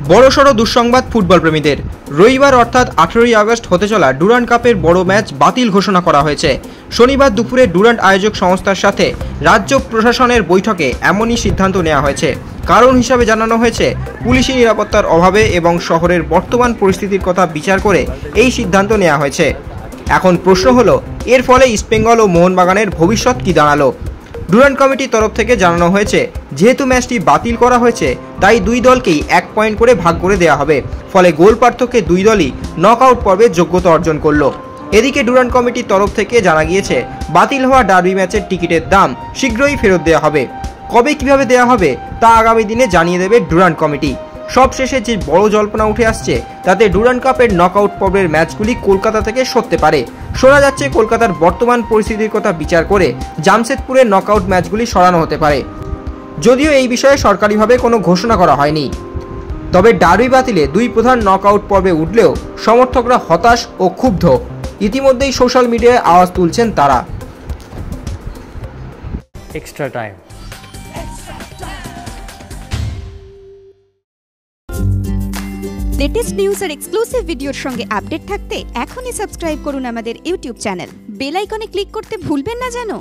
বড়সড় দুঃসংবাদ ফুটবল প্রেমীদের। রবিবার অর্থাৎ 18ই আগস্ট হতে চলা ডুরান্ড কাপের বড় ম্যাচ বাতিল ঘোষণা করা হয়েছে। শনিবার দুপুরে ডুরান্ড আয়োজক সংস্থার সাথে রাজ্য প্রশাসনের বৈঠকে এমনই সিদ্ধান্ত নেওয়া হয়েছে। কারণ হিসাবে জানানো হয়েছে পুলিশি নিরাপত্তার অভাবে এবং শহরের বর্তমান পরিস্থিতির কথা বিচার করে এই সিদ্ধান্ত নেওয়া হয়েছে। এখন প্রশ্ন হলো, এর ফলে ইস্টবেঙ্গল ও মোহনবাগানের ভবিষ্যৎ কি দাঁড়ালো। ডুরান্ড কমিটির তরফ থেকে জানানো হয়েছে, যেহেতু ম্যাচটি বাতিল করা হয়েছে তাই দুই দলকেই 1 পয়েন্ট করে ভাগ করে দেওয়া হবে। ফলে গোল পার্থক্যে দুই দলই নকআউট পর্বে যোগ্যতা অর্জন করল। এদিকে ডুরান্ড কমিটির তরফ থেকে জানা গিয়েছে, বাতিল হওয়া ডার্বি ম্যাচের টিকিটের দাম শীঘ্রই ফেরত দেওয়া হবে। কবে কিভাবে দেওয়া হবে তা আগামী দিনে জানিয়ে দেবে ডুরান্ড কমিটি। সবশেষে যে বড় জল্পনা উঠে আসছে তাতে ডুরান্ড কাপের নকআউট পর্বের ম্যাচগুলি কলকাতা থেকে সরতে পারে। শোনা যাচ্ছে কলকাতার বর্তমান পরিস্থিতির কথা বিচার করে জামশেদপুরের নকআউট ম্যাচগুলি সরানো হতে পারে। যদিও এই বিষয়ে সরকারিভাবে কোনো ঘোষণা করা হয়নি। তবে ডার্বি বাতিলে দুই প্রধান নকআউট পর্বে উঠলেও সমর্থকরা হতাশ ও ক্ষুব্ধ। ইতিমধ্যেই সোশ্যাল মিডিয়ায় আওয়াজ তুলছেন তারা। Extra time. লেটেস্ট নিউজ আর এক্সক্লুসিভ ভিডিওর সঙ্গে আপডেট থাকতে এখনই সাবস্ক্রাইব করুন আমাদের ইউটিউব চ্যানেল। বেল আইকনে ক্লিক করতে ভুলবেন না যেন।